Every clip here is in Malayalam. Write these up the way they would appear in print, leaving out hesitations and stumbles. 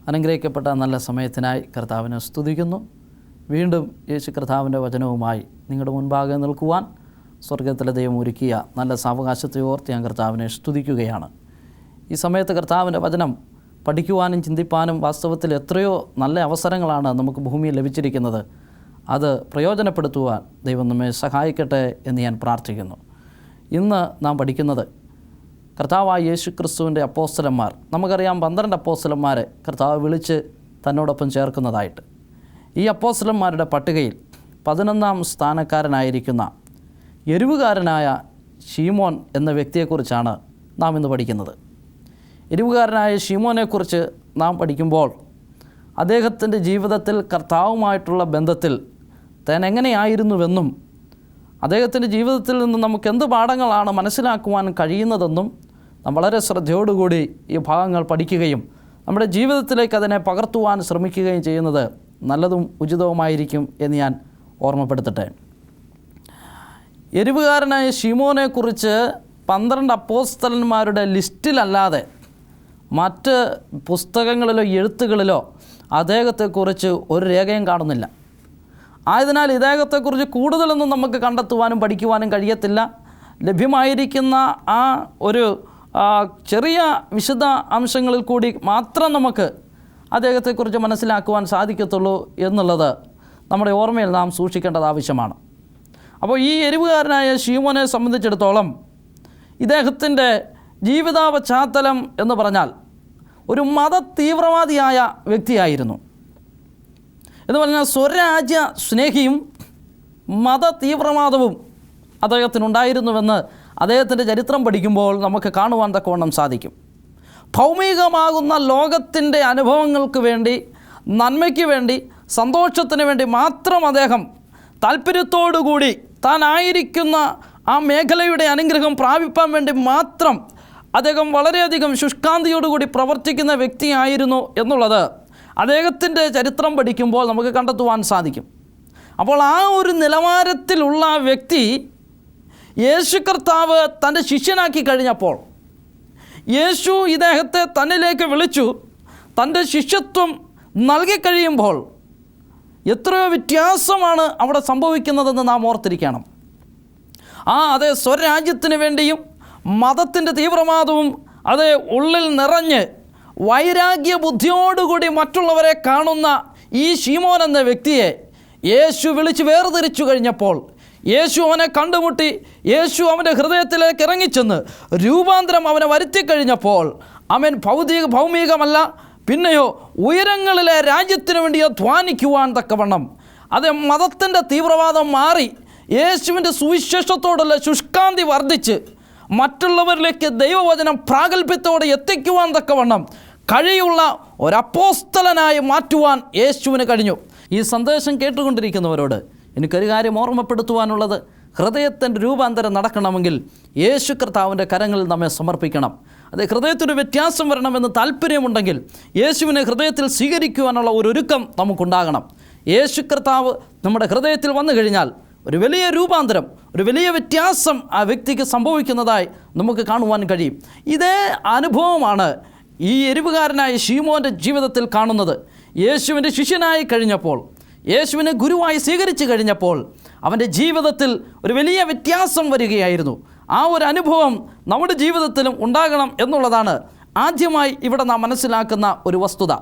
അനുഗ്രഹിക്കപ്പെട്ട നല്ല സമയത്തിനായി കർത്താവിനെ സ്തുതിക്കുന്നു. വീണ്ടും യേശു കർത്താവിൻ്റെ വചനവുമായി നിങ്ങളുടെ മുൻപാകെ നിൽക്കുവാൻ സ്വർഗത്തിലെ ദൈവം ഒരുക്കിയ നല്ല സാവകാശത്തെ ഓർത്ത് ഞാൻ കർത്താവിനെ സ്തുതിക്കുകയാണ്. ഈ സമയത്ത് കർത്താവിൻ്റെ വചനം പഠിക്കുവാനും ചിന്തിപ്പാനും വാസ്തവത്തിൽ എത്രയോ നല്ല അവസരങ്ങളാണ് നമുക്ക് ഭൂമിയിൽ ലഭിച്ചിരിക്കുന്നത്. അത് പ്രയോജനപ്പെടുത്തുവാൻ ദൈവം നമ്മെ സഹായിക്കട്ടെ എന്ന് ഞാൻ പ്രാർത്ഥിക്കുന്നു. ഇന്ന് നാം പഠിക്കുന്നത് കർത്താവായ യേശു ക്രിസ്തുവിൻ്റെ അപ്പോസ്തലന്മാർ. നമുക്കറിയാം 12 അപ്പോസ്തലന്മാരെ കർത്താവ് വിളിച്ച് തന്നോടൊപ്പം ചേർക്കുന്നതായിട്ട്. ഈ അപ്പോസ്തലന്മാരുടെ പട്ടികയിൽ 11ാം സ്ഥാനക്കാരനായിരിക്കുന്ന എരിവുകാരനായ ശീമോൻ എന്ന വ്യക്തിയെക്കുറിച്ചാണ് നാം ഇന്ന് പഠിക്കുന്നത്. എരിവുകാരനായ ശീമോനെക്കുറിച്ച് നാം പഠിക്കുമ്പോൾ അദ്ദേഹത്തിൻ്റെ ജീവിതത്തിൽ കർത്താവുമായിട്ടുള്ള ബന്ധത്തിൽ താൻ എങ്ങനെയായിരുന്നുവെന്നും അദ്ദേഹത്തിൻ്റെ ജീവിതത്തിൽ നിന്ന് നമുക്ക് എന്ത് പാഠങ്ങളാണ് മനസ്സിലാക്കുവാൻ കഴിയുന്നതെന്നും നാം വളരെ ശ്രദ്ധയോടുകൂടി ഈ ഭാഗങ്ങൾ പഠിക്കുകയും നമ്മുടെ ജീവിതത്തിലേക്ക് അതിനെ പകർത്തുവാൻ ശ്രമിക്കുകയും ചെയ്യുന്നത് നല്ലതും ഉചിതവുമായിരിക്കും എന്ന് ഞാൻ ഓർമ്മപ്പെടുത്തട്ടെ. എരിവുകാരനായ ശീമോനെക്കുറിച്ച് 12 അപ്പോസ്തലന്മാരുടെ ലിസ്റ്റിലല്ലാതെ മറ്റ് പുസ്തകങ്ങളിലോ എഴുത്തുകളിലോ അദ്ദേഹത്തെക്കുറിച്ച് ഒരു രേഖയും കാണുന്നില്ല. ആയതിനാൽ ഇദ്ദേഹത്തെക്കുറിച്ച് കൂടുതലൊന്നും നമുക്ക് കണ്ടെത്തുവാനും പഠിക്കുവാനും കഴിയത്തില്ല. ലഭ്യമായിരിക്കുന്ന ആ ഒരു ചെറിയ വിശദ അംശങ്ങളിൽ കൂടി മാത്രം നമുക്ക് അദ്ദേഹത്തെക്കുറിച്ച് മനസ്സിലാക്കുവാൻ സാധിക്കത്തുള്ളൂ എന്നുള്ളത് നമ്മുടെ ഓർമ്മയിൽ നാം സൂക്ഷിക്കേണ്ടത് ആവശ്യമാണ്. അപ്പോൾ ഈ എരിവുകാരനായ ശീമോനെ സംബന്ധിച്ചിടത്തോളം ഇദ്ദേഹത്തിൻ്റെ ജീവിത പശ്ചാത്തലം എന്ന് പറഞ്ഞാൽ ഒരു മത തീവ്രവാദിയായ വ്യക്തിയായിരുന്നു. എന്ന് പറഞ്ഞാൽ സ്വരാജ്യ സ്നേഹിയും മത തീവ്രവാദവും അദ്ദേഹത്തിനുണ്ടായിരുന്നുവെന്ന് അദ്ദേഹത്തിൻ്റെ ചരിത്രം പഠിക്കുമ്പോൾ നമുക്ക് കാണുവാൻ തക്കവണ്ണം സാധിക്കും. ഭൗമികമാകുന്ന ലോകത്തിൻ്റെ അനുഭവങ്ങൾക്ക് വേണ്ടി, നന്മയ്ക്ക് വേണ്ടി, സന്തോഷത്തിന് വേണ്ടി മാത്രം അദ്ദേഹം താല്പര്യത്തോടുകൂടി താനായിരിക്കുന്ന ആ മേഖലയുടെ അനുഗ്രഹം പ്രാപിപ്പാൻ വേണ്ടി മാത്രം അദ്ദേഹം വളരെയധികം ശുഷ്കാന്തിയോടുകൂടി പ്രവർത്തിക്കുന്ന വ്യക്തിയായിരുന്നു എന്നുള്ളത് അദ്ദേഹത്തിൻ്റെ ചരിത്രം പഠിക്കുമ്പോൾ നമുക്ക് കണ്ടെത്തുവാൻ സാധിക്കും. അപ്പോൾ ആ ഒരു നിലവാരത്തിലുള്ള വ്യക്തി യേശു കർത്താവ് തൻ്റെ ശിഷ്യനാക്കി കഴിഞ്ഞപ്പോൾ, യേശു ഇദ്ദേഹത്തെ തന്നിലേക്ക് വിളിച്ചു തൻ്റെ ശിഷ്യത്വം നൽകിക്കഴിയുമ്പോൾ എത്രയോ വ്യത്യാസമാണ് അവിടെ സംഭവിക്കുന്നതെന്ന് നാം ഓർത്തിരിക്കണം. അതേ സ്വരാജ്യത്തിന് വേണ്ടിയും മതത്തിൻ്റെ തീവ്രവാദവും അത് ഉള്ളിൽ നിറഞ്ഞ് വൈരാഗ്യ ബുദ്ധിയോടുകൂടി മറ്റുള്ളവരെ കാണുന്ന ഈ ശീമോൻ എന്ന വ്യക്തിയെ യേശു വിളിച്ച് വേർതിരിച്ചു കഴിഞ്ഞപ്പോൾ, യേശു അവനെ കണ്ടുമുട്ടി, യേശു അവൻ്റെ ഹൃദയത്തിലേക്ക് ഇറങ്ങിച്ചെന്ന് രൂപാന്തരം അവനെ വരുത്തിക്കഴിഞ്ഞപ്പോൾ അവൻ ഭൗമികമല്ല, പിന്നെയോ ഉയരങ്ങളിലെ രാജ്യത്തിനു വേണ്ടി അധ്വാനിക്കുവാൻ തക്കവണ്ണം അത് മതത്തിൻ്റെ തീവ്രവാദം മാറി യേശുവിൻ്റെ സുവിശേഷത്തോടുള്ള ശുഷ്കാന്തി വർദ്ധിച്ച് മറ്റുള്ളവരിലേക്ക് ദൈവവചനം പ്രാഗൽഭ്യത്തോടെ എത്തിക്കുവാൻ തക്കവണ്ണം കഴിയുള്ള ഒരപ്പോസ്തലനായി മാറ്റുവാൻ യേശുവിന് കഴിഞ്ഞു. ഈ സന്ദേശം കേട്ടുകൊണ്ടിരിക്കുന്നവരോട് എനിക്കൊരു കാര്യം ഓർമ്മപ്പെടുത്തുവാനുള്ളത്, ഹൃദയത്തിൻ്റെ രൂപാന്തരം നടക്കണമെങ്കിൽ യേശു കർത്താവിൻ്റെ കരങ്ങളിൽ നമ്മെ സമർപ്പിക്കണം. അത് ഹൃദയത്തിൻ്റെ വ്യത്യാസം വരണമെന്ന് താല്പര്യമുണ്ടെങ്കിൽ യേശുവിനെ ഹൃദയത്തിൽ സ്വീകരിക്കുവാനുള്ള ഒരു ഒരുക്കം നമുക്കുണ്ടാകണം. യേശു കർത്താവ് നമ്മുടെ ഹൃദയത്തിൽ വന്നു കഴിഞ്ഞാൽ ഒരു വലിയ രൂപാന്തരം, ഒരു വലിയ വ്യത്യാസം ആ വ്യക്തിക്ക് സംഭവിക്കുന്നതായി നമുക്ക് കാണുവാൻ കഴിയും. ഇതേ അനുഭവമാണ് ഈ എരിവുകാരനായ ശീമോൻ്റെ ജീവിതത്തിൽ കാണുന്നത്. യേശുവിൻ്റെ ശിഷ്യനായി കഴിഞ്ഞപ്പോൾ, യേശുവിനെ ഗുരുവായി സ്വീകരിച്ചു കഴിഞ്ഞപ്പോൾ അവൻ്റെ ജീവിതത്തിൽ ഒരു വലിയ വ്യത്യാസം വരികയായിരുന്നു. ആ ഒരു അനുഭവം നമ്മുടെ ജീവിതത്തിലും ഉണ്ടാകണം എന്നുള്ളതാണ് ആദ്യമായി ഇവിടെ നാം മനസ്സിലാക്കുന്ന ഒരു വസ്തുത.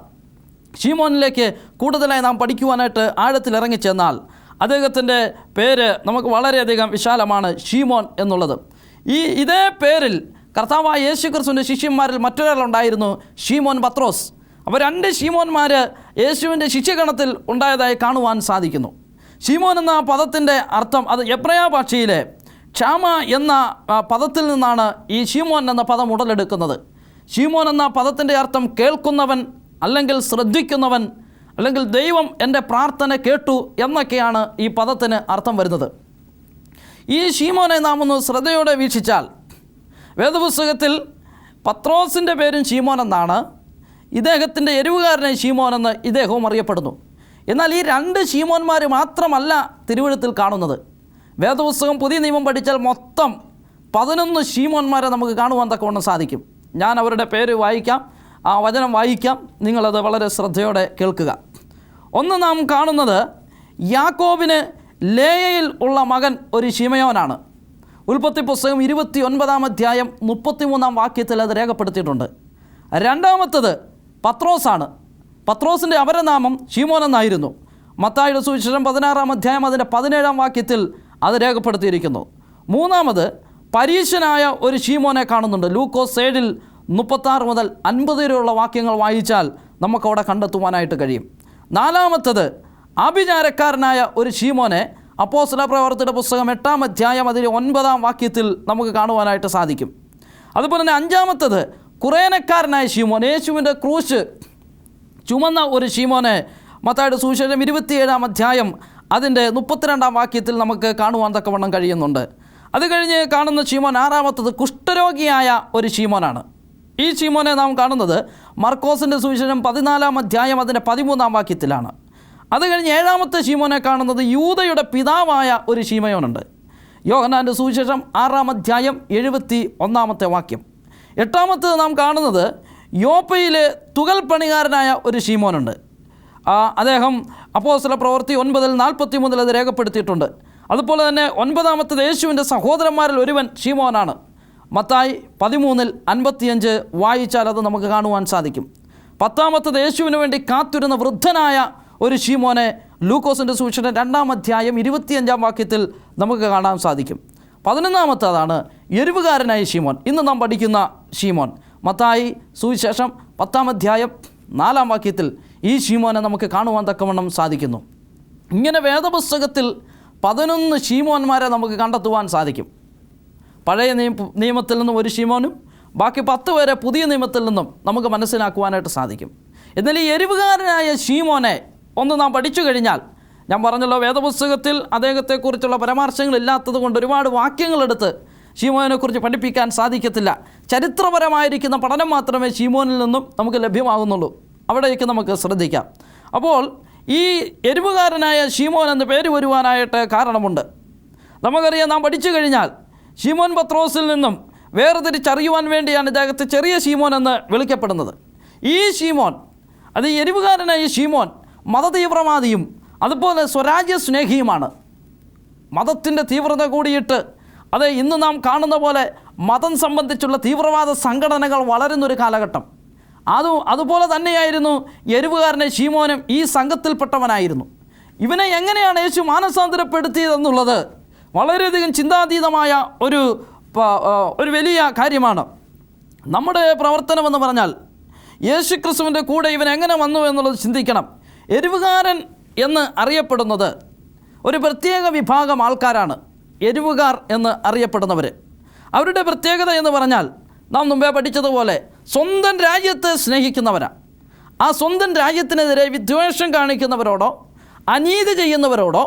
ശീമോനിലേക്ക് കൂടുതലായി നാം പഠിക്കുവാനായിട്ട് ആഴത്തിലിറങ്ങിച്ചെന്നാൽ അദ്ദേഹത്തിൻ്റെ പേര് നമുക്ക് വളരെയധികം വിശാലമാണ്, ശീമോൻ എന്നുള്ളത്. ഇതേ പേരിൽ കർത്താവായ യേശു ക്രിസ്തുവിൻ്റെ ശിഷ്യന്മാരിൽ മറ്റൊരാളുണ്ടായിരുന്നു, ശീമോൻ പത്രോസ്. അപ്പോൾ 2 ശീമോന്മാർ യേശുവിൻ്റെ ശിഷ്യഗണത്തിൽ ഉണ്ടായതായി കാണുവാൻ സാധിക്കുന്നു. ശീമോൻ എന്ന പദത്തിൻ്റെ അർത്ഥം അത് എബ്രായ ഭാഷയിലെ ക്ഷാമ എന്ന പദത്തിൽ നിന്നാണ് ഈ ശീമോൻ എന്ന പദം ഉടലെടുക്കുന്നത്. ശീമോൻ എന്ന പദത്തിൻ്റെ അർത്ഥം കേൾക്കുന്നവൻ, അല്ലെങ്കിൽ ശ്രദ്ധിക്കുന്നവൻ, അല്ലെങ്കിൽ ദൈവം എൻ്റെ പ്രാർത്ഥന കേട്ടു എന്നൊക്കെയാണ് ഈ പദത്തിന് അർത്ഥം വരുന്നത്. ഈ ശീമോനെ നാം ഒന്ന് ശ്രദ്ധയോടെ വീക്ഷിച്ചാൽ വേദപുസ്തകത്തിൽ പത്രോസിൻ്റെ പേരും ശീമോൻ എന്നാണ്, ഇദ്ദേഹത്തിൻ്റെ എരിവുകാരനെ ശീമോൻ എന്ന് ഇദ്ദേഹവും അറിയപ്പെടുന്നു. എന്നാൽ ഈ 2 ശീമോന്മാർ മാത്രമല്ല തിരുവെഴുത്തിൽ കാണുന്നത്. വേദപുസ്തകം പുതിയ നിയമം പഠിച്ചാൽ മൊത്തം 11 ശീമോന്മാരെ നമുക്ക് കാണുവാൻ തക്കവണ്ണം സാധിക്കും. ഞാൻ അവരുടെ പേര് വായിക്കാം. ആ വചനം വായിക്കാം. നിങ്ങളത് വളരെ ശ്രദ്ധയോടെ കേൾക്കുക. ഒന്ന് നാം കാണുന്നത് യാക്കോബിന് ലേയയിൽ ഉള്ള മകൻ ഒരു ശിമയോനാണ്. ഉൽപ്പത്തി പുസ്തകം 29 അധ്യായം 33 വാക്യത്തിൽ അത് രേഖപ്പെടുത്തിയിട്ടുണ്ട്. രണ്ടാമത്തത് പത്രോസാണ്. പത്രോസിൻ്റെ അപരനാമം ശിമോൻ എന്നായിരുന്നു. മത്തായിയുടെ സുവിശേഷം 16 അധ്യായം അതിൻ്റെ 17 വാക്യത്തിൽ അത് രേഖപ്പെടുത്തിയിരിക്കുന്നു. മൂന്നാമത് പരീശനായ ഒരു ശിമോനെ കാണുന്നുണ്ട്. ലൂക്കോസ് 7 36 മുതൽ 50 വരെയുള്ള വാക്യങ്ങൾ വായിച്ചാൽ നമുക്കവിടെ കണ്ടെത്തുവാനായിട്ട് കഴിയും. നാലാമത്തത് ആഭിചാരക്കാരനായ ഒരു ശിമോനെ അപ്പോസ്തല പ്രവർത്തിയുടെ പുസ്തകം 8 അധ്യായം അതിൽ 9 വാക്യത്തിൽ നമുക്ക് കാണുവാനായിട്ട് സാധിക്കും. അതുപോലെ തന്നെ അഞ്ചാമത്തത് കുറേനക്കാരനായ ശിമോൻ, യേശുവിൻ്റെ ക്രൂശ് ചുമന്ന ഒരു ശിമോനെ മത്തായിയുടെ സുവിശേഷം 27 അധ്യായം അതിൻ്റെ 32 വാക്യത്തിൽ നമുക്ക് കാണുവാൻ തക്കവണ്ണം കഴിയുന്നുണ്ട്. അത് കഴിഞ്ഞ് കാണുന്ന ശിമോൻ ആറാമത്തത് കുഷ്ഠരോഗിയായ ഒരു ശിമോനാണ്. ഈ ശിമോനെ നാം കാണുന്നത് മർക്കോസിൻ്റെ സുവിശേഷം 14 അധ്യായം അതിൻ്റെ 13 വാക്യത്തിലാണ്. അത് കഴിഞ്ഞ് ഏഴാമത്തെ ശിമോനെ കാണുന്നത് യൂദയുടെ പിതാവായ ഒരു ശിമയോനുണ്ട്. യോഹന്നാൻ്റെ സുവിശേഷം 6 അധ്യായം 71 വാക്യം. എട്ടാമത്തേത് നാം കാണുന്നത് യോപ്പയിലെ തുകൽ പണികാരനായ ഒരു ശിമോനുണ്ട്. അദ്ദേഹം അപ്പോസ്തല പ്രവൃത്തി 9:43 അത് രേഖപ്പെടുത്തിയിട്ടുണ്ട്. അതുപോലെ തന്നെ 9-ാമത്തേത് യേശുവിൻ്റെ സഹോദരന്മാരിൽ ഒരുവൻ ശിമോനാണ്. മത്തായി 13:55 വായിച്ചാൽ അത് നമുക്ക് കാണുവാൻ സാധിക്കും. 10-ാമത്തേത് യേശുവിന് വേണ്ടി കാത്തിരുന്ന വൃദ്ധനായ ഒരു ശിമോനെ ലൂക്കോസിൻ്റെ സുവിശേഷം 2 അധ്യായം 25 വാക്യത്തിൽ നമുക്ക് കാണാൻ സാധിക്കും. 11-ാമത്തേതാണ് എരിവുകാരനായ ശിമോൻ, ഇന്ന് നാം പഠിക്കുന്ന ശിമോൻ. മത്തായി സുവിശേഷം 10 അധ്യായം 4 വാക്യത്തിൽ ഈ ശിമോനെ നമുക്ക് കാണുവാൻ തക്കവണ്ണം സാധിക്കുന്നു. ഇങ്ങനെ വേദപുസ്തകത്തിൽ 11 ശിമോന്മാരെ നമുക്ക് കണ്ടെത്തുവാൻ സാധിക്കും. പഴയ നിയമത്തിൽ നിന്നും ഒരു ശിമോനും ബാക്കി 10 പേരെ പുതിയ നിയമത്തിൽ നിന്നും നമുക്ക് മനസ്സിലാക്കുവാനായിട്ട് സാധിക്കും. എന്നാൽ ഈ എരിവുകാരനായ ശിമോനെ ഒന്ന് നാം പഠിച്ചു കഴിഞ്ഞാൽ, ഞാൻ പറഞ്ഞല്ലോ വേദപുസ്തകത്തിൽ അദ്ദേഹത്തെക്കുറിച്ചുള്ള പരാമർശങ്ങളില്ലാത്തത് കൊണ്ട് ഒരുപാട് വാക്യങ്ങളെടുത്ത് ശിമോനെക്കുറിച്ച് പഠിപ്പിക്കാൻ സാധിക്കത്തില്ല. ചരിത്രപരമായിരിക്കുന്ന പഠനം മാത്രമേ ശിമോനിൽ നിന്നും നമുക്ക് ലഭ്യമാകുന്നുള്ളൂ. അവിടേക്ക് നമുക്ക് ശ്രദ്ധിക്കാം. അപ്പോൾ ഈ എരിവുകാരനായ ശിമോൻ എന്ന പേര് വരുവാനായിട്ട് കാരണമുണ്ട്. നമുക്കറിയാം, നാം പഠിച്ചു കഴിഞ്ഞാൽ ശിമോൻ പത്രോസിൽ നിന്നും വേർതിരിച്ചറിയുവാൻ വേണ്ടിയാണ് ഇദ്ദേഹത്തെ ചെറിയ ശിമോൻ എന്ന് വിളിക്കപ്പെടുന്നത്. ഈ ശിമോൻ, അത് എരിവുകാരനായ ശിമോൻ മതതീവ്രവാദിയും അതുപോലെ സ്വരാജ്യ സ്നേഹിയുമാണ്. മതത്തിൻ്റെ തീവ്രത കൂടിയിട്ട് അത് ഇന്ന് നാം കാണുന്ന പോലെ മതം സംബന്ധിച്ചുള്ള തീവ്രവാദ സംഘടനകൾ വളരുന്നൊരു കാലഘട്ടം. അതുപോലെ തന്നെയായിരുന്നു എരിവുകാരനെ ശിമോനും ഈ സംഘത്തിൽപ്പെട്ടവനായിരുന്നു. ഇവനെ എങ്ങനെയാണ് യേശു മാനസാന്തരപ്പെടുത്തിയതെന്നുള്ളത് വളരെയധികം ചിന്താതീതമായ ഒരു വലിയ കാര്യമാണ്. നമ്മുടെ പ്രവർത്തനമെന്ന് പറഞ്ഞാൽ യേശു ക്രിസ്തുവിൻ്റെ കൂടെ ഇവൻ എങ്ങനെ വന്നു എന്നുള്ളത് ചിന്തിക്കണം. എരിവുകാരൻ എന്ന് അറിയപ്പെടുന്നത് ഒരു പ്രത്യേക വിഭാഗം ആൾക്കാരാണ്. എരിവുകാർ എന്ന് അറിയപ്പെടുന്നവർ, അവരുടെ പ്രത്യേകത എന്ന് പറഞ്ഞാൽ നാം മുമ്പേ പഠിച്ചതുപോലെ സ്വന്തം രാജ്യത്തെ സ്നേഹിക്കുന്നവരാണ്. ആ സ്വന്തം രാജ്യത്തിനെതിരെ വിദ്വേഷം കാണിക്കുന്നവരോടോ അനീതി ചെയ്യുന്നവരോടോ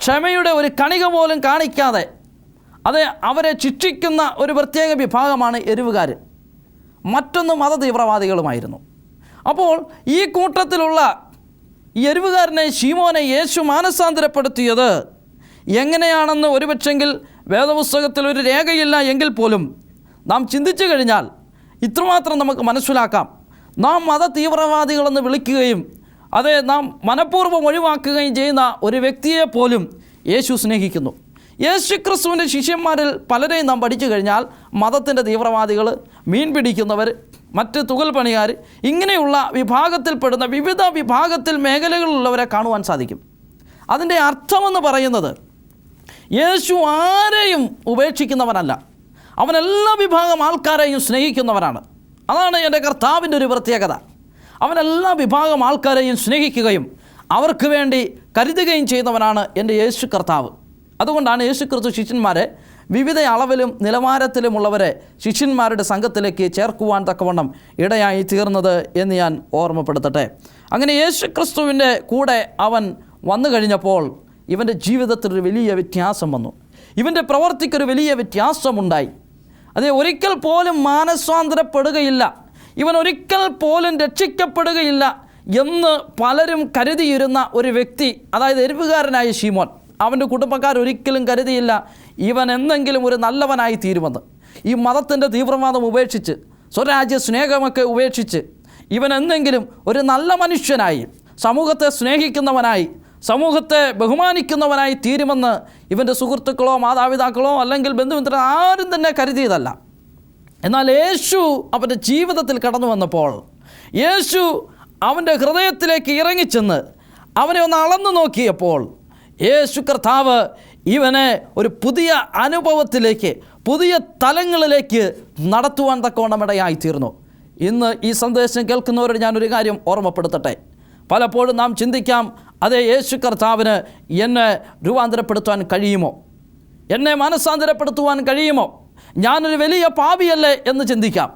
ക്ഷമയുടെ ഒരു കണിക പോലും കാണിക്കാതെ അവരെ ശിക്ഷിക്കുന്ന ഒരു പ്രത്യേക വിഭാഗമാണ് എരിവുകാർ. മറ്റൊന്ന് മതതീവ്രവാദികളുമായിരുന്നു. അപ്പോൾ ഈ കൂട്ടത്തിലുള്ള ഈ എരിവുകാരനെ ശിമോനെ യേശു മാനസാന്തരപ്പെടുത്തിയത് എങ്ങനെയാണെന്ന് ഒരുപക്ഷെങ്കിൽ വേദപുസ്തകത്തിൽ ഒരു രേഖയില്ല എങ്കിൽ പോലും നാം ചിന്തിച്ചു കഴിഞ്ഞാൽ ഇത്രമാത്രം നമുക്ക് മനസ്സിലാക്കാം. നാം മത തീവ്രവാദികളെന്ന് വിളിക്കുകയും നാം മനഃപൂർവ്വം ഒഴിവാക്കുകയും ചെയ്യുന്ന ഒരു വ്യക്തിയെ പോലും യേശു സ്നേഹിക്കുന്നു. യേശു ക്രിസ്തുവിൻ്റെ ശിഷ്യന്മാരിൽ പലരെയും നാം പഠിച്ചു കഴിഞ്ഞാൽ മതത്തിൻ്റെ തീവ്രവാദികൾ, മീൻ പിടിക്കുന്നവർ, മറ്റ് തുകൽ പണിക്കാർ, ഇങ്ങനെയുള്ള വിഭാഗത്തിൽപ്പെടുന്ന വിവിധ വിഭാഗത്തിൽ മേഖലകളിലുള്ളവരെ കാണുവാൻ സാധിക്കും. അതിൻ്റെ അർത്ഥമെന്ന് പറയുന്നത് യേശു ആരെയും ഉപേക്ഷിക്കുന്നവനല്ല, അവൻ എല്ലാ വിഭാഗം ആൾക്കാരെയും സ്നേഹിക്കുന്നവനാണ്. അതാണ് എൻ്റെ കർത്താവിൻ്റെ ഒരു പ്രത്യേകത. അവൻ എല്ലാ വിഭാഗം ആൾക്കാരെയും സ്നേഹിക്കുകയും അവർക്ക് വേണ്ടി കരുതുകയും ചെയ്യുന്നവനാണ് എൻ്റെ യേശു കർത്താവ്. അതുകൊണ്ടാണ് യേശു ക്രിസ്തു ശിഷ്യന്മാരെ വിവിധ അളവിലും നിലവാരത്തിലുമുള്ളവരെ ശിഷ്യന്മാരുടെ സംഘത്തിലേക്ക് ചേർക്കുവാൻ തക്കവണ്ണം ഇടയായി തീർന്നത് എന്ന് ഞാൻ ഓർമ്മപ്പെടുത്തട്ടെ. അങ്ങനെ യേശു ക്രിസ്തുവിൻ്റെ കൂടെ അവൻ വന്നു കഴിഞ്ഞപ്പോൾ ഇവൻ്റെ ജീവിതത്തിലൊരു വലിയ വ്യത്യാസം വന്നു. ഇവൻ്റെ പ്രവർത്തിക്കൊരു വലിയ വ്യത്യാസമുണ്ടായി. ഒരിക്കൽ പോലും മാനസാന്തരപ്പെടുകയില്ല, ഇവൻ ഒരിക്കൽ പോലും രക്ഷിക്കപ്പെടുകയില്ല എന്ന് പലരും കരുതിയിരുന്ന ഒരു വ്യക്തി, അതായത് എരിവുകാരനായ ശിമോൻ. അവൻ്റെ കുടുംബക്കാർ ഒരിക്കലും കരുതിയില്ല ഇവൻ എന്തെങ്കിലും ഒരു നല്ലവനായി തീരുമെന്ന്. ഈ മതത്തിൻ്റെ തീവ്രവാദം ഉപേക്ഷിച്ച്, സ്വരാജ്യ സ്നേഹമൊക്കെ ഉപേക്ഷിച്ച്, ഇവൻ എന്തെങ്കിലും ഒരു നല്ല മനുഷ്യനായി, സമൂഹത്തെ സ്നേഹിക്കുന്നവനായി, സമൂഹത്തെ ബഹുമാനിക്കുന്നവനായി തീരുമെന്ന് ഇവൻ്റെ സുഹൃത്തുക്കളോ മാതാപിതാക്കളോ അല്ലെങ്കിൽ ബന്ധുമിത്രർ ആരും തന്നെ കരുതിയതല്ല. എന്നാൽ യേശു അവൻ്റെ ജീവിതത്തിൽ കടന്നു വന്നപ്പോൾ, യേശു അവൻ്റെ ഹൃദയത്തിലേക്ക് ഇറങ്ങിച്ചെന്ന് അവനെ ഒന്ന് അളന്നു നോക്കിയപ്പോൾ, യേശു കർത്താവ് ഇവനെ ഒരു പുതിയ അനുഭവത്തിലേക്ക്, പുതിയ തലങ്ങളിലേക്ക് നടത്തുവാൻ തക്കവണ്ണം ഇടയായിത്തീർന്നു. ഇന്ന് ഈ സന്ദേശം കേൾക്കുന്നവരോട് ഞാനൊരു കാര്യം ഓർമ്മപ്പെടുത്തട്ടെ. പലപ്പോഴും നാം ചിന്തിക്കാം, അതേ, യേശു കർത്താവിന് എന്നെ രൂപാന്തരപ്പെടുത്തുവാൻ കഴിയുമോ, എന്നെ മനസ്സാന്തരപ്പെടുത്തുവാൻ കഴിയുമോ, ഞാനൊരു വലിയ പാപിയല്ലേ എന്ന് ചിന്തിക്കാം.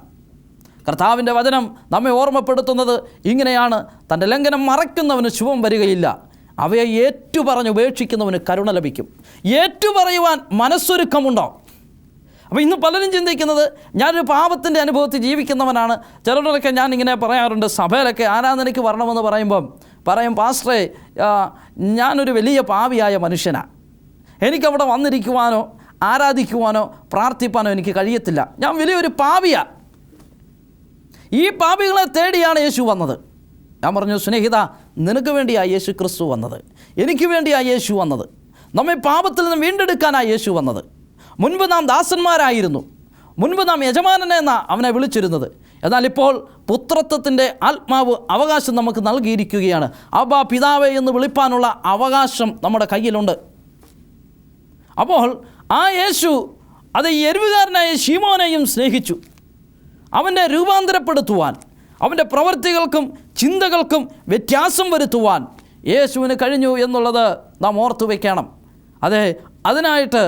കർത്താവിൻ്റെ വചനം നമ്മെ ഓർമ്മപ്പെടുത്തുന്നത് ഇങ്ങനെയാണ്: തൻ്റെ ലംഘനം മറയ്ക്കുന്നവന് ശുഭം വരികയില്ല, അവയെ ഏറ്റുപറഞ്ഞ് ഉപേക്ഷിക്കുന്നവന് കരുണ ലഭിക്കും. ഏറ്റുപറയുവാൻ മനസ്സൊരുക്കമുണ്ടോ? അപ്പോൾ ഇന്ന് പലരും ചിന്തിക്കുന്നത്, ഞാനൊരു പാപത്തിൻ്റെ അനുഭവത്തിൽ ജീവിക്കുന്നവനാണ്. ചിലരൊക്കെ ഞാൻ ഇങ്ങനെ പറയാറുണ്ട്, സഭയിലൊക്കെ ആരാധനയ്ക്ക് വരണമെന്ന് പറയും, പാസ്റ്ററെ, ഞാനൊരു വലിയ പാപിയായ മനുഷ്യനാണ്, എനിക്കവിടെ വന്നിരിക്കുവാനോ ആരാധിക്കുവാനോ പ്രാർത്ഥിപ്പാനോ എനിക്ക് കഴിയത്തില്ല, ഞാൻ വലിയൊരു പാപിയാണ്. ഈ പാപികളെ തേടിയാണ് യേശു വന്നത്. ഞാൻ പറഞ്ഞു, സ്നേഹിത, നിനക്ക് വേണ്ടിയാണ് യേശു ക്രിസ്തു വന്നത്, എനിക്ക് വേണ്ടിയാണ് യേശു വന്നത്, നമ്മെ പാപത്തിൽ നിന്ന് വീണ്ടെടുക്കാനാണ് യേശു വന്നത്. മുൻപ് നാം ദാസന്മാരായിരുന്നു, മുൻപ് നാം യജമാനനെ എന്നാണ് അവനെ വിളിച്ചിരുന്നത്. എന്നാൽ ഇപ്പോൾ പുത്രത്വത്തിൻ്റെ ആത്മാവ് അവകാശം നമുക്ക് നൽകിയിരിക്കുകയാണ്. അബ്ബാ പിതാവേ എന്ന് വിളിപ്പാനുള്ള അവകാശം നമ്മുടെ കയ്യിലുണ്ട്. അപ്പോൾ ആ യേശു അത് ഈ എരിവുകാരനായ ശീമോനെയും സ്നേഹിച്ചു. അവൻ്റെ രൂപാന്തരപ്പെടുത്തുവാൻ, അവൻ്റെ പ്രവൃത്തികൾക്കും ചിന്തകൾക്കും വ്യത്യാസം വരുത്തുവാൻ യേശുവിന് കഴിഞ്ഞു എന്നുള്ളത് നാം ഓർത്തു വയ്ക്കണം. അതിനായിട്ട്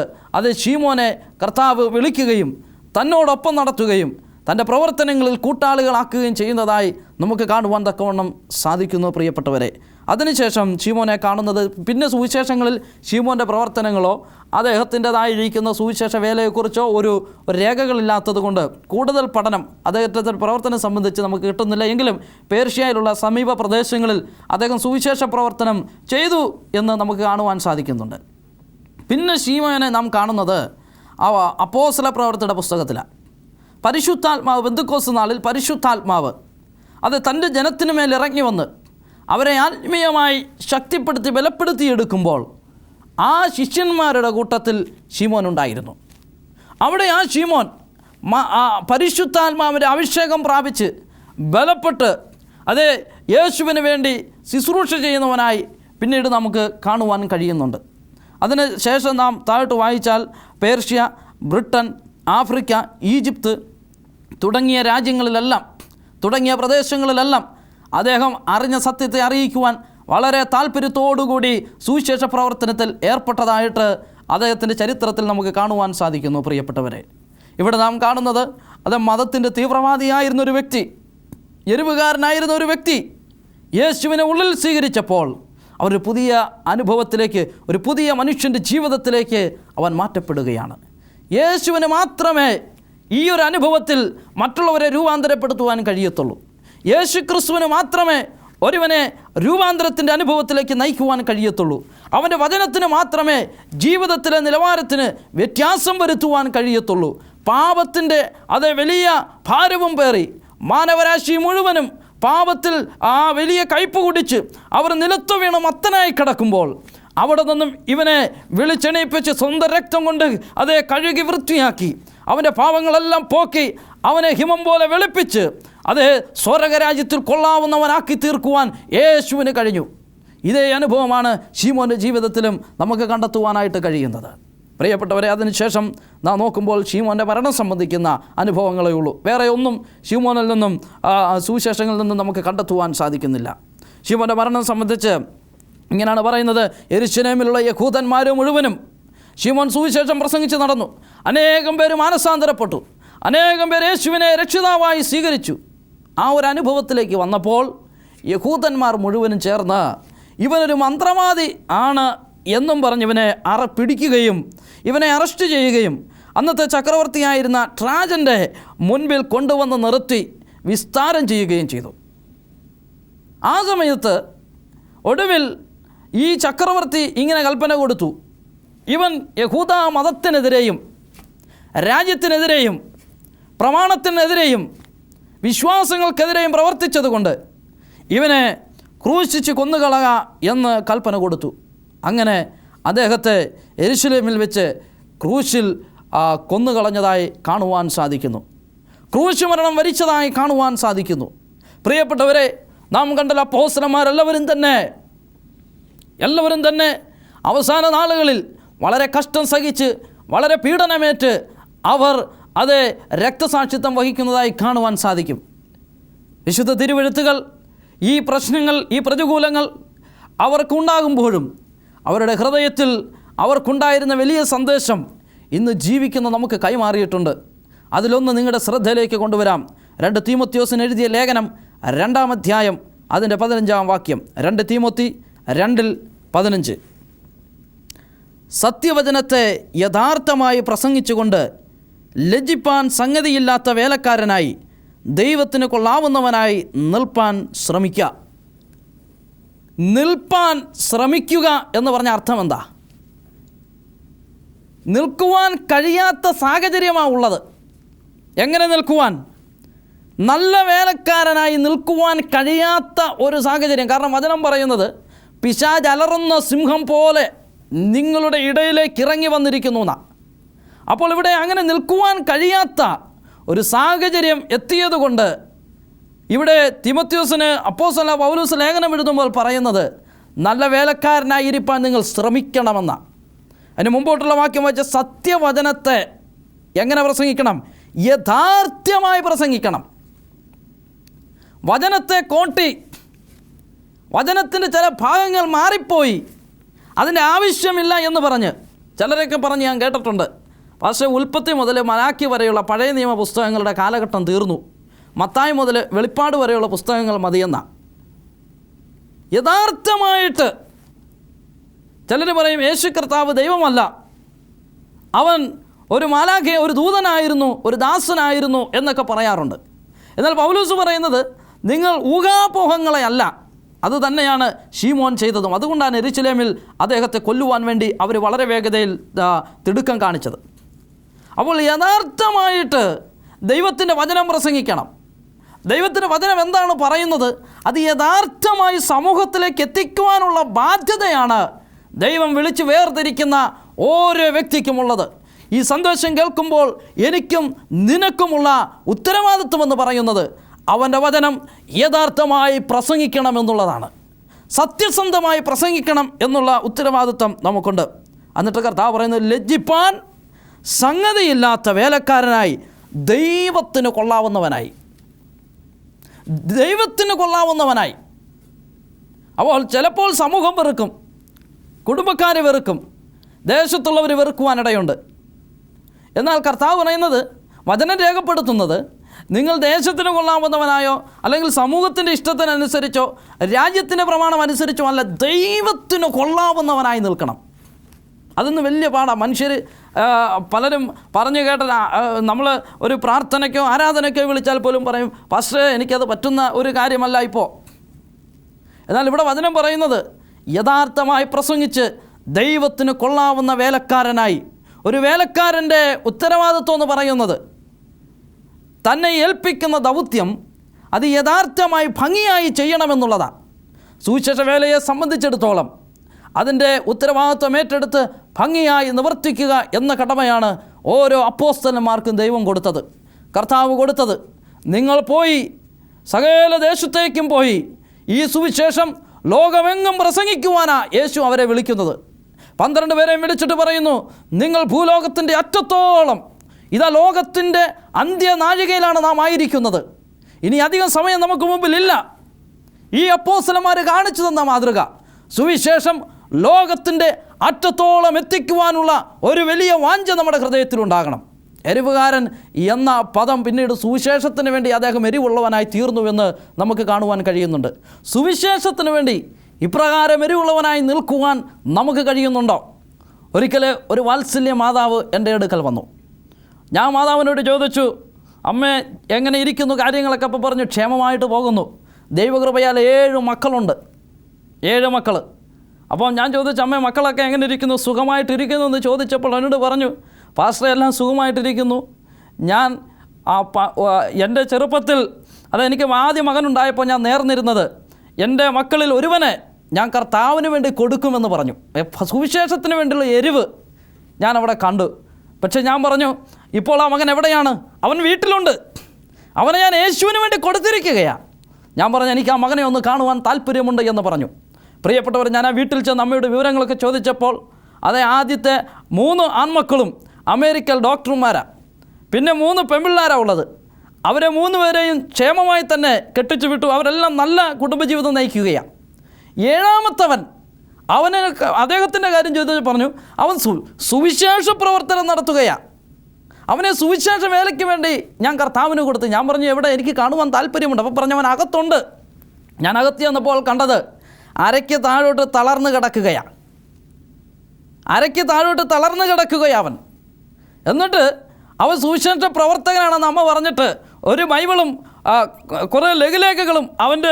ശീമോനെ കർത്താവ് വിളിക്കുകയും തന്നോടൊപ്പം നടത്തുകയും തൻ്റെ പ്രവർത്തനങ്ങളിൽ കൂട്ടാളികളാക്കുകയും ചെയ്യുന്നതായി നമുക്ക് കാണുവാൻ തക്കവണ്ണം സാധിക്കുന്നു. പ്രിയപ്പെട്ടവരെ, അതിനുശേഷം ശീമോനെ കാണുന്നത്, പിന്നെ സുവിശേഷങ്ങളിൽ ശീമോൻ്റെ പ്രവർത്തനങ്ങളോ അദ്ദേഹത്തിൻ്റെതായിരിക്കുന്ന സുവിശേഷ വേലയെക്കുറിച്ചോ ഒരു രേഖകളില്ലാത്തത് കൊണ്ട് കൂടുതൽ പഠനം അദ്ദേഹത്തിൻ്റെ പ്രവർത്തനം സംബന്ധിച്ച് നമുക്ക് കിട്ടുന്നില്ല. എങ്കിലും പേർഷ്യയിലുള്ള സമീപ പ്രദേശങ്ങളിൽ അദ്ദേഹം സുവിശേഷ പ്രവർത്തനം ചെയ്തു എന്ന് നമുക്ക് കാണുവാൻ സാധിക്കുന്നുണ്ട്. പിന്നെ ശീമോനെ നാം കാണുന്നത് അപ്പോസ്തല പ്രവൃത്തിയുടെ പുസ്തകത്തിലാണ്. പരിശുദ്ധാത്മാവ്, പെന്തക്കോസ്ത് നാളിൽ പരിശുദ്ധാത്മാവ് തൻ്റെ ജനത്തിനു മേൽ ഇറങ്ങി വന്ന് അവരെ ആത്മീയമായി ശക്തിപ്പെടുത്തി ബലപ്പെടുത്തിയെടുക്കുമ്പോൾ ആ ശിഷ്യന്മാരുടെ കൂട്ടത്തിൽ ശീമോൻ ഉണ്ടായിരുന്നു. അവിടെ ആ ശീമോൻ പരിശുദ്ധാത്മാവിൻ്റെ അഭിഷേകം പ്രാപിച്ച് ബലപ്പെട്ട് യേശുവിന് വേണ്ടി ശുശ്രൂഷ ചെയ്യുന്നവനായി പിന്നീട് നമുക്ക് കാണുവാൻ കഴിയുന്നുണ്ട്. അതിന് ശേഷം നാം താഴോട്ട് വായിച്ചാൽ പേർഷ്യ, ബ്രിട്ടൻ, ആഫ്രിക്ക, ഈജിപ്ത് തുടങ്ങിയ രാജ്യങ്ങളിലെല്ലാം, തുടങ്ങിയ പ്രദേശങ്ങളിലെല്ലാം അദ്ദേഹം അറിഞ്ഞ സത്യത്തെ അറിയിക്കുവാൻ വളരെ താല്പര്യത്തോടുകൂടി സുവിശേഷ പ്രവർത്തനത്തിൽ ഏർപ്പെട്ടതായിട്ട് അദ്ദേഹത്തിൻ്റെ ചരിത്രത്തിൽ നമുക്ക് കാണുവാൻ സാധിക്കുന്നു. പ്രിയപ്പെട്ടവരെ, ഇവിടെ നാം കാണുന്നത് മതത്തിൻ്റെ തീവ്രവാദിയായിരുന്നൊരു വ്യക്തി, എരിവുകാരനായിരുന്ന ഒരു വ്യക്തി യേശുവിനെ ഉള്ളിൽ സ്വീകരിച്ചപ്പോൾ അവരൊരു പുതിയ അനുഭവത്തിലേക്ക്, ഒരു പുതിയ മനുഷ്യൻ്റെ ജീവിതത്തിലേക്ക് അവൻ മാറ്റപ്പെടുകയാണ്. യേശുവിന് മാത്രമേ ഈ ഒരു അനുഭവത്തിൽ മറ്റുള്ളവരെ രൂപാന്തരപ്പെടുത്തുവാൻ കഴിയത്തുള്ളൂ. യേശു ക്രിസ്തുവിന് മാത്രമേ ഒരുവനെ രൂപാന്തരത്തിൻ്റെ അനുഭവത്തിലേക്ക് നയിക്കുവാൻ കഴിയത്തുള്ളൂ. അവൻ്റെ വചനത്തിന് മാത്രമേ ജീവിതത്തിലെ നിലവാരത്തിന് വ്യത്യാസം വരുത്തുവാൻ കഴിയത്തുള്ളൂ. പാപത്തിൻ്റെ വലിയ ഭാരവും പേറി മാനവരാശി മുഴുവനും പാപത്തിൽ വലിയ കയ്പ് കുടിച്ച് അവർ നിലത്തു വീണ് മത്തനായി കിടക്കുമ്പോൾ അവിടെ നിന്നും ഇവനെ വിളിച്ചെണീപ്പിച്ച് സ്വന്തം രക്തം കൊണ്ട് കഴുകി വൃത്തിയാക്കി അവൻ്റെ പാപങ്ങളെല്ലാം പോക്കി അവനെ ഹിമം പോലെ വെളുപ്പിച്ച് സ്വർഗരാജ്യത്തിൽ കൊള്ളാവുന്നവനാക്കി തീർക്കുവാൻ യേശുവിന് കഴിഞ്ഞു. ഇതേ അനുഭവമാണ് ശീമോൻ്റെ ജീവിതത്തിലും നമുക്ക് കണ്ടെത്തുവാനായിട്ട് കഴിയുന്നത്. പ്രിയപ്പെട്ടവരെ, അതിനുശേഷം നാം നോക്കുമ്പോൾ ശീമോൻ്റെ മരണം സംബന്ധിക്കുന്ന അനുഭവങ്ങളേ ഉള്ളൂ. വേറെ ഒന്നും ശീമോനിൽ നിന്നും സുവിശേഷങ്ങളിൽ നിന്നും നമുക്ക് കണ്ടെത്തുവാൻ സാധിക്കുന്നില്ല. ശീമോൻ്റെ മരണം സംബന്ധിച്ച് ഇങ്ങനെയാണ് പറയുന്നത്: യെരൂശലേമിലുള്ള യഹൂദന്മാർ മുഴുവനും ശീമോൻ സുവിശേഷം പ്രസംഗിച്ച് നടന്നു. അനേകം പേര് മാനസാന്തരപ്പെട്ടു, അനേകം പേര് യേശുവിനെ രക്ഷിതാവായി സ്വീകരിച്ചു. ആ ഒരു അനുഭവത്തിലേക്ക് വന്നപ്പോൾ യഹൂദന്മാർ മുഴുവനും ചേർന്ന് ഇവനൊരു മന്ത്രവാദി ആണ് എന്നും പറഞ്ഞ് ഇവനെ പിടിക്കുകയും ഇവനെ അറസ്റ്റ് ചെയ്യുകയും അന്നത്തെ ചക്രവർത്തിയായിരുന്ന ട്രാജൻ്റെ മുൻപിൽ കൊണ്ടുവന്ന് നിർത്തി വിസ്താരം ചെയ്യുകയും ചെയ്തു. ആ സമയത്ത് ഒടുവിൽ ഈ ചക്രവർത്തി ഇങ്ങനെ കൽപ്പന കൊടുത്തു: ഇവൻ യഹൂദ മതത്തിനെതിരെയും രാജ്യത്തിനെതിരെയും പ്രമാണത്തിനെതിരെയും വിശ്വാസങ്ങൾക്കെതിരെയും പ്രവർത്തിച്ചതുകൊണ്ട് ഇവനെ ക്രൂശിച്ച് കൊന്നുകളക എന്ന് കൽപ്പന കൊടുത്തു. അങ്ങനെ അദ്ദേഹത്തെ യെരുശലേമിൽ വെച്ച് ക്രൂശിൽ കൊന്നുകളഞ്ഞതായി കാണുവാൻ സാധിക്കുന്നു. ക്രൂശ് മരണം വരിച്ചതായി കാണുവാൻ സാധിക്കുന്നു. പ്രിയപ്പെട്ടവരെ, നാം കണ്ടല്ലോ അപ്പോസ്തലന്മാരെല്ലാവരും തന്നെ അവസാന നാളുകളിൽ വളരെ കഷ്ടം സഹിച്ച് വളരെ പീഡനമേറ്റ് അവർ അത് രക്തസാക്ഷിത്വം വഹിക്കുന്നതായി കാണുവാൻ സാധിക്കും. വിശുദ്ധ തിരുവെഴുത്തുകൾ ഈ പ്രശ്നങ്ങൾ, ഈ പ്രതികൂലങ്ങൾ അവർക്കുണ്ടാകുമ്പോഴും അവരുടെ ഹൃദയത്തിൽ അവർക്കുണ്ടായിരുന്ന വലിയ സന്ദേശം ഇന്ന് ജീവിക്കുന്ന നമുക്ക് കൈമാറിയിട്ടുണ്ട്. അതിലൊന്ന് നിങ്ങളുടെ ശ്രദ്ധയിലേക്ക് കൊണ്ടുവരാം. 2 തീമോത്തിയോസിന് എഴുതിയ ലേഖനം 2-ാം അധ്യായം അതിൻ്റെ 15-ാം വാക്യം. 2 തീമോത്തി 2:15. സത്യവചനത്തെ യഥാർത്ഥമായി പ്രസംഗിച്ചുകൊണ്ട് ലജ്ജിപ്പാൻ സംഗതിയില്ലാത്ത വേലക്കാരനായി ദൈവത്തിന് കൊള്ളാവുന്നവനായി നിൽപ്പാൻ ശ്രമിക്കുക. നിൽപ്പാൻ ശ്രമിക്കുക എന്ന് പറഞ്ഞ അർത്ഥം എന്താ? നിൽക്കുവാൻ കഴിയാത്ത സാഹചര്യമാണ് ഉള്ളത്. എങ്ങനെ നിൽക്കുവാൻ? നല്ല വേലക്കാരനായി നിൽക്കുവാൻ കഴിയാത്ത ഒരു സാഹചര്യം. കാരണം വചനം പറയുന്നത് പിശാച് അലറുന്ന സിംഹം പോലെ നിങ്ങളുടെ ഇടയിലേക്ക് ഇറങ്ങി വന്നിരിക്കുന്നു എന്നാണ്. അപ്പോൾ ഇവിടെ അങ്ങനെ നിൽക്കുവാൻ കഴിയാത്ത ഒരു സാഹചര്യം എത്തിയതുകൊണ്ട് ഇവിടെ തീമോത്തിയോസിന് അപ്പോസ്തലൻ പൗലോസ് ലേഖനം എഴുതുമ്പോൾ പറയുന്നത് നല്ല വേലക്കാരനായിരിക്കാൻ നിങ്ങൾ ശ്രമിക്കണമെന്നാണ്. അതിന് മുമ്പോട്ടുള്ള വാക്യം വെച്ച സത്യവചനത്തെ എങ്ങനെ പ്രസംഗിക്കണം? യഥാർത്ഥമായി പ്രസംഗിക്കണം. വചനത്തെ കോട്ടി, വചനത്തിൻ്റെ ചില ഭാഗങ്ങൾ മാറിപ്പോയി, അതിൻ്റെ ആവശ്യമില്ല എന്ന് പറഞ്ഞ് ചിലരൊക്കെ പറഞ്ഞ് ഞാൻ കേട്ടിട്ടുണ്ട്. പക്ഷേ ഉൽപ്പത്തി മുതൽ മലാക്കി വരെയുള്ള പഴയ നിയമ പുസ്തകങ്ങളുടെ കാലഘട്ടം തീർന്നു, മത്തായി മുതൽ വെളിപ്പാട് വരെയുള്ള പുസ്തകങ്ങൾ മതിയെന്ന. യഥാർത്ഥമായിട്ട് ചിലർ പറയും യേശു കർത്താവ് ദൈവമല്ല, അവൻ ഒരു മാലാഖ, ഒരു ദൂതനായിരുന്നു, ഒരു ദാസനായിരുന്നു എന്നൊക്കെ പറയാറുണ്ട്. എന്നാൽ പൗലോസ് പറയുന്നത് നിങ്ങൾ ഊഹാപോഹങ്ങളെ അല്ല, അത് തന്നെയാണ് ശീമോൻ ചെയ്തതും. അതുകൊണ്ടാണ് യെരുശലേമിൽ അദ്ദേഹത്തെ കൊല്ലുവാൻ വേണ്ടി അവർ വളരെ വേഗതയിൽ തിടുക്കം കാണിച്ചത്. അപ്പോൾ യഥാർത്ഥമായിട്ട് ദൈവത്തിൻ്റെ വചനം പ്രസംഗിക്കണം. ദൈവത്തിൻ്റെ വചനം എന്താണ് പറയുന്നത് അത് യഥാർത്ഥമായി സമൂഹത്തിലേക്ക് എത്തിക്കുവാനുള്ള ബാധ്യതയാണ് ദൈവം വിളിച്ച് വേർതിരിക്കുന്ന ഓരോ വ്യക്തിക്കുമുള്ളത്. ഈ സന്ദേശം കേൾക്കുമ്പോൾ എനിക്കും നിനക്കുമുള്ള ഉത്തരവാദിത്വമെന്ന് പറയുന്നത് അവൻ്റെ വചനം യഥാർത്ഥമായി പ്രസംഗിക്കണമെന്നുള്ളതാണ്. സത്യസന്ധമായി പ്രസംഗിക്കണം എന്നുള്ള ഉത്തരവാദിത്വം നമുക്കുണ്ട്. എന്നിട്ട് കർത്താവ് പറയുന്നത് ലജ്ജിപ്പാൻ സംഗതിയില്ലാത്ത വേലക്കാരനായി ദൈവത്തിന് കൊള്ളാവുന്നവനായി, ദൈവത്തിന് കൊള്ളാവുന്നവനായി. അപ്പോൾ ചിലപ്പോൾ സമൂഹം വെറുക്കും, കുടുംബക്കാർ വെറുക്കും, ദേശത്തുള്ളവർ വെറുക്കുവാനിടയുണ്ട്. എന്നാൽ കർത്താവ് പറയുന്നത്, വചനം രേഖപ്പെടുത്തുന്നത് നിങ്ങൾ ദേശത്തിന് കൊള്ളാവുന്നവനായോ അല്ലെങ്കിൽ സമൂഹത്തിൻ്റെ ഇഷ്ടത്തിനനുസരിച്ചോ രാജ്യത്തിൻ്റെ പ്രമാണം അനുസരിച്ചോ അല്ല, ദൈവത്തിന് കൊള്ളാവുന്നവനായി നിൽക്കണം. അതൊന്ന് വലിയ പാടാണ്. മനുഷ്യർ പലരും പറഞ്ഞു കേട്ട നമ്മൾ ഒരു പ്രാർത്ഥനയ്ക്കോ ആരാധനയ്ക്കോ വിളിച്ചാൽ പോലും പറയും പാസ്റ്റർ എനിക്കത് പറ്റുന്ന ഒരു കാര്യമല്ല ഇപ്പോൾ. എന്നാൽ ഇവിടെ വചനം പറയുന്നത് യഥാർത്ഥമായി പ്രസംഗിച്ച് ദൈവത്തിന് കൊള്ളാവുന്ന വേലക്കാരനായി. ഒരു വേലക്കാരൻ്റെ ഉത്തരവാദിത്വം എന്ന് പറയുന്നത് തന്നെ ഏൽപ്പിക്കുന്ന ദൗത്യം അത് യഥാർത്ഥമായി ഭംഗിയായി ചെയ്യണമെന്നുള്ളതാണ്. സുവിശേഷ വേലയെ സംബന്ധിച്ചിടത്തോളം അതിൻ്റെ ഉത്തരവാദിത്വം ഏറ്റെടുത്ത് ഭംഗിയായി നിവർത്തിക്കുക എന്ന കടമയാണ് ഓരോ അപ്പോസ്തലന്മാർക്കും ദൈവം കൊടുത്തത്, കർത്താവ് കൊടുത്തത്. നിങ്ങൾ പോയി സകല ദേശത്തേക്കും പോയി ഈ സുവിശേഷം ലോകമെങ്ങും പ്രസംഗിക്കുവാനാണ് യേശു അവരെ വിളിക്കുന്നത്. 12 പേരെയും വിളിച്ചിട്ട് പറയുന്നു, നിങ്ങൾ ഭൂലോകത്തിൻ്റെ അറ്റത്തോളം, ഇതാ ലോകത്തിൻ്റെ അന്ത്യനാഴികയിലാണ് നാം ആയിരിക്കുന്നത്. ഇനി അധികം സമയം നമുക്ക് മുമ്പിലില്ല. ഈ അപ്പോസ്തലന്മാർ കാണിച്ചു തന്ന മാതൃക സുവിശേഷം ലോകത്തിൻ്റെ അറ്റത്തോളം എത്തിക്കുവാനുള്ള ഒരു വലിയ വാഞ്ച നമ്മുടെ ഹൃദയത്തിലുണ്ടാകണം. എരിവുകാരൻ എന്ന പദം പിന്നീട് സുവിശേഷത്തിന് വേണ്ടി അദ്ദേഹം എരിവുള്ളവനായി തീർന്നുവെന്ന് നമുക്ക് കാണുവാൻ കഴിയുന്നുണ്ട്. സുവിശേഷത്തിന് വേണ്ടി ഇപ്രകാരം എരിവുള്ളവനായി നിൽക്കുവാൻ നമുക്ക് കഴിയുന്നുണ്ടോ? ഒരിക്കൽ ഒരു വാത്സല്യ മാതാവ് എൻ്റെ അടുക്കൽ വന്നു. ഞാൻ മാതാവിനോട് ചോദിച്ചു, അമ്മേ എങ്ങനെ ഇരിക്കുന്നു കാര്യങ്ങളൊക്കെ? അപ്പോൾ പറഞ്ഞു ക്ഷേമമായിട്ട് പോകുന്നു, ദൈവകൃപയാൽ 7 മക്കളുണ്ട്, 7 മക്കൾ. അപ്പോൾ ഞാൻ ചോദിച്ചു, അമ്മേ മക്കളൊക്കെ എങ്ങനെ ഇരിക്കുന്നു, സുഖമായിട്ടിരിക്കുന്നു എന്ന് ചോദിച്ചപ്പോൾ എന്നോട് പറഞ്ഞു, പാസ്റ്റർ എല്ലാം സുഖമായിട്ടിരിക്കുന്നു. ഞാൻ എൻ്റെ ചെറുപ്പത്തിൽ അതെനിക്ക് ആദ്യ മകനുണ്ടായപ്പോൾ ഞാൻ നേർന്നിരുന്നത് എൻ്റെ മക്കളിൽ ഒരുവനെ ഞാൻ കർത്താവിന് വേണ്ടി കൊടുക്കുമെന്ന് പറഞ്ഞു. സുവിശേഷത്തിന് വേണ്ടിയുള്ള എരിവ് ഞാൻ അവിടെ കണ്ടു. പക്ഷേ ഞാൻ പറഞ്ഞു, ഇപ്പോൾ ആ മകൻ എവിടെയാണ്? അവൻ വീട്ടിലുണ്ട്. അവനെ ഞാൻ യേശുവിന് വേണ്ടി കൊടുത്തിരിക്കുകയാണ്. ഞാൻ പറഞ്ഞു, എനിക്ക് ആ മകനെ ഒന്ന് കാണുവാൻ താല്പര്യമുണ്ട് എന്ന് പറഞ്ഞു. പ്രിയപ്പെട്ടവർ, ഞാൻ ആ വീട്ടിൽ ചെന്ന് അമ്മയുടെ വിവരങ്ങളൊക്കെ ചോദിച്ചപ്പോൾ അതേ ആദ്യത്തെ 3 ആൺമക്കളും അമേരിക്കൻ ഡോക്ടർമാരാണ്. പിന്നെ 3 പെൺപിള്ളേരാണ് ഉള്ളത്. അവരെ 3 പേരെയും ക്ഷേമമായി തന്നെ കെട്ടിച്ചു വിട്ടു. അവരെല്ലാം നല്ല കുടുംബജീവിതം നയിക്കുകയാണ്. 7ാമത്തവൻ അവന് അദ്ദേഹത്തിൻ്റെ കാര്യം ചോദിച്ചു പറഞ്ഞു, അവൻ സുവിശേഷ പ്രവർത്തനം നടത്തുകയാണ്. അവനെ സുവിശേഷ വേലയ്ക്ക് വേണ്ടി ഞാൻ കർത്താവിന് കൊടുത്തു. ഞാൻ പറഞ്ഞു, എവിടെ? എനിക്ക് കാണുവാൻ താല്പര്യമുണ്ട്. അപ്പോൾ പറഞ്ഞു, അവൻ അകത്തുണ്ട്. ഞാൻ അകത്ത് ചെന്നപ്പോൾ കണ്ടത് അരയ്ക്ക് താഴോട്ട് തളർന്ന് കിടക്കുകയാണ്. അരയ്ക്ക് താഴോട്ട് തളർന്ന് കിടക്കുകയാണ് അവൻ. എന്നിട്ട് അവൻ സുവിശേഷ പ്രവർത്തകനാണെന്ന് അമ്മ പറഞ്ഞിട്ട് ഒരു ബൈബിളും കുറേ ലഘുലേഖകളും അവൻ്റെ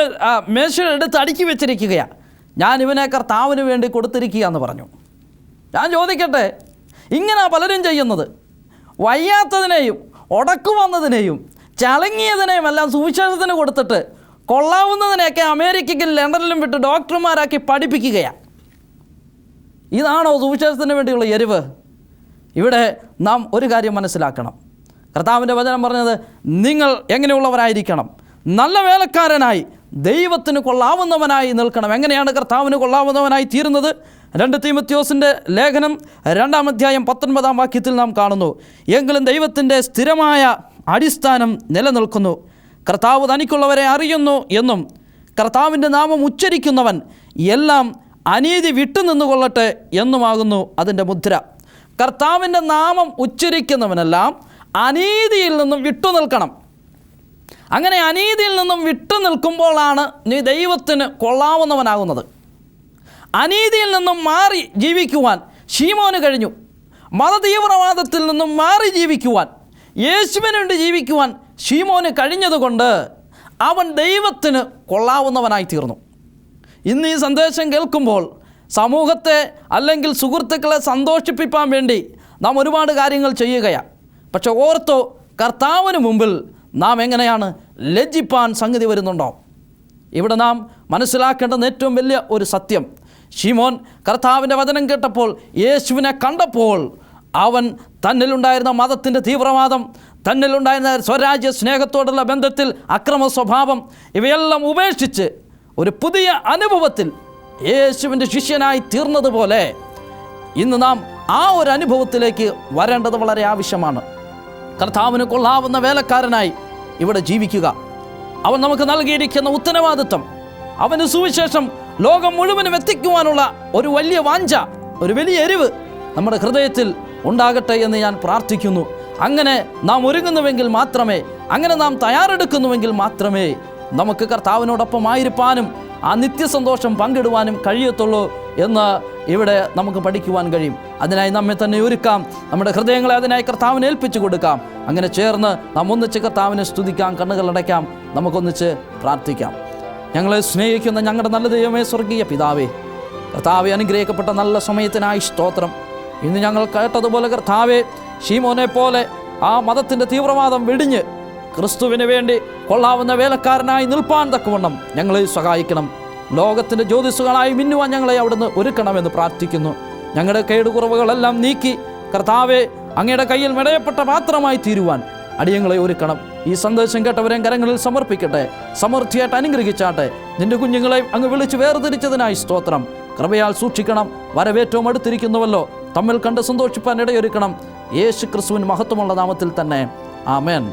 മേശയെടുത്ത് അടുക്കി വെച്ചിരിക്കുകയാണ്. ഞാൻ ഇവനെ കർത്താവിന് വേണ്ടി കൊടുത്തിരിക്കുക എന്ന് പറഞ്ഞു. ഞാൻ ചോദിക്കട്ടെ, ഇങ്ങനെ പലരും ചെയ്യുന്നത്? വയ്യാത്തതിനെയും ഉടക്കു വന്നതിനെയും ചളങ്ങിയതിനെയും എല്ലാം സുവിശേഷത്തിന് കൊടുത്തിട്ട് കൊള്ളാവുന്നതിനെയൊക്കെ അമേരിക്കയ്ക്കും ലണ്ടനിലും വിട്ട് ഡോക്ടർമാരാക്കി പഠിപ്പിക്കുകയാണ്. ഇതാണോ സുവിശേഷത്തിന് വേണ്ടിയുള്ള എരിവ്? ഇവിടെ നാം ഒരു കാര്യം മനസ്സിലാക്കണം. കർത്താവിൻ്റെ വചനം പറഞ്ഞത്, നിങ്ങൾ എങ്ങനെയുള്ളവരായിരിക്കണം? നല്ല വേലക്കാരനായി ദൈവത്തിന് കൊള്ളാവുന്നവനായി നിൽക്കണം. എങ്ങനെയാണ് കർത്താവിന് കൊള്ളാവുന്നവനായി തീരുന്നത്? 2 തീമോഥെയോസിൻ്റെ ലേഖനം 2-ാം അധ്യായം 19-ാം വാക്യത്തിൽ നാം കാണുന്നു, എങ്കിലും ദൈവത്തിൻ്റെ സ്ഥിരമായ അടിസ്ഥാനം നിലനിൽക്കുന്നു. കർത്താവ് തനിക്കുള്ളവരെ അറിയുന്നു എന്നും കർത്താവിൻ്റെ നാമം ഉച്ചരിക്കുന്നവൻ എല്ലാം അനീതി വിട്ടുനിന്നുകൊള്ളട്ടെ എന്നുമാകുന്നു അതിൻ്റെ മുദ്ര. കർത്താവിൻ്റെ നാമം ഉച്ചരിക്കുന്നവനെല്ലാം അനീതിയിൽ നിന്നും വിട്ടുനിൽക്കണം. അങ്ങനെ അനീതിയിൽ നിന്നും വിട്ടുനിൽക്കുമ്പോഴാണ് നീ ദൈവത്തിന് കൊള്ളാവുന്നവനാകുന്നത്. അനീതിയിൽ നിന്നും മാറി ജീവിക്കുവാൻ ശീമോന് കഴിഞ്ഞു. മതതീവ്രവാദത്തിൽ നിന്നും മാറി ജീവിക്കുവാൻ, യേശുവിന് വേണ്ടി ജീവിക്കുവാൻ ശീമോന് കഴിഞ്ഞതുകൊണ്ട് അവൻ ദൈവത്തിന് കൊള്ളാവുന്നവനായി തീർന്നു. ഇന്ന് ഈ സന്ദേശം കേൾക്കുമ്പോൾ സമൂഹത്തെ അല്ലെങ്കിൽ സുഹൃത്തുക്കളെ സന്തോഷിപ്പിക്കാൻ വേണ്ടി നാം ഒരുപാട് കാര്യങ്ങൾ ചെയ്യുകയാണ്. പക്ഷെ ഓർത്തോ, കർത്താവിന് മുമ്പിൽ നാം എങ്ങനെയാണ് ലജ്ജിപ്പാൻ സംഗതി വരുന്നുണ്ടോ? ഇവിടെ നാം മനസ്സിലാക്കേണ്ടുന്ന ഏറ്റവും വലിയ ഒരു സത്യം, ശിമോൻ കർത്താവിൻ്റെ വചനം കേട്ടപ്പോൾ, യേശുവിനെ കണ്ടപ്പോൾ അവൻ തന്നിലുണ്ടായിരുന്ന മതത്തിൻ്റെ തീവ്രവാദം, തന്നിലുണ്ടായിരുന്ന സ്വരാജ്യ സ്നേഹത്തോടുള്ള ബന്ധത്തിൽ അക്രമ സ്വഭാവം, ഇവയെല്ലാം ഉപേക്ഷിച്ച് ഒരു പുതിയ അനുഭവത്തിൽ യേശുവിൻ്റെ ശിഷ്യനായി തീർന്നതുപോലെ ഇന്ന് നാം ആ ഒരു അനുഭവത്തിലേക്ക് വരേണ്ടത് വളരെ ആവശ്യമാണ്. കർത്താവിന് കൊള്ളാവുന്ന വേലക്കാരനായി ഇവിടെ ജീവിക്കുക. അവൻ നമുക്ക് നൽകിയിരിക്കുന്ന ഉത്തരവാദിത്വം, അവന് സുവിശേഷം ലോകം മുഴുവനും എത്തിക്കുവാനുള്ള ഒരു വലിയ വാഞ്ച, ഒരു വലിയ എരിവ് നമ്മുടെ ഹൃദയത്തിൽ ഉണ്ടാകട്ടെ എന്ന് ഞാൻ പ്രാർത്ഥിക്കുന്നു. അങ്ങനെ നാം ഒരുങ്ങുന്നുവെങ്കിൽ മാത്രമേ, അങ്ങനെ നാം തയ്യാറെടുക്കുന്നുവെങ്കിൽ മാത്രമേ നമുക്ക് കർത്താവിനോടൊപ്പം ആയിരിക്കാനും ആ നിത്യസന്തോഷം പങ്കിടുവാനും കഴിയത്തുള്ളൂ എന്ന് ഇവിടെ നമുക്ക് പഠിക്കുവാൻ കഴിയും. അതിനായി നമ്മെ തന്നെ ഒരുക്കാം, നമ്മുടെ ഹൃദയങ്ങളെ അതിനായി കർത്താവിനെ ഏൽപ്പിച്ചു കൊടുക്കാം. അങ്ങനെ ചേർന്ന് നാം ഒന്നിച്ച് കർത്താവിനെ സ്തുതിക്കാം, കണ്ണുകളടയ്ക്കാം, നമുക്കൊന്നിച്ച് പ്രാർത്ഥിക്കാം. ഞങ്ങളെ സ്നേഹിക്കുന്ന ഞങ്ങളുടെ നല്ല ദൈവമേ, സ്വർഗീയ പിതാവേ, കർത്താവെ അനുഗ്രഹിക്കപ്പെട്ട നല്ല സമയത്തിനായി സ്തോത്രം. ഇന്ന് ഞങ്ങൾ കേട്ടതുപോലെ കർത്താവെ, ശീമോനെ പോലെ ആ മതത്തിൻ്റെ തീവ്രവാദം വെടിഞ്ഞ് ക്രിസ്തുവിന് വേണ്ടി കൊള്ളാവുന്ന വേലക്കാരനായി നിൽപ്പാൻ തക്കവണ്ണം ഞങ്ങളെ സഹായിക്കണം. ലോകത്തിൻ്റെ ജ്യോതിസുകളായി മിന്നുവാൻ ഞങ്ങളെ അവിടുന്ന് ഒരുക്കണമെന്ന് പ്രാർത്ഥിക്കുന്നു. ഞങ്ങളുടെ കേടുകുറവുകളെല്ലാം നീക്കി കർത്താവെ, അങ്ങയുടെ കയ്യിൽ മെടയപ്പെട്ട പാത്രമായി തീരുവാൻ അടിയങ്ങളെ ഒരുക്കണം. ഈ സന്ദേശം കേട്ടവരെ കരങ്ങളിൽ സമർപ്പിക്കട്ടെ, സമൃദ്ധിയായിട്ട് അനുഗ്രഹിച്ചാട്ടെ. നിന്റെ കുഞ്ഞുങ്ങളെ അങ്ങ് വിളിച്ച് വേർതിരിച്ചതിനായി സ്തോത്രം. കൃപയാൽ സൂക്ഷിക്കണം. വരവേറ്റവും അടുത്തിരിക്കുന്നുവല്ലോ, തമ്മിൽ കണ്ട് സന്തോഷിപ്പാൻ ഇടയൊരുക്കണം. യേശു ക്രിസ്തുവിൻ മഹത്വമുള്ള നാമത്തിൽ തന്നെ, ആമേൻ.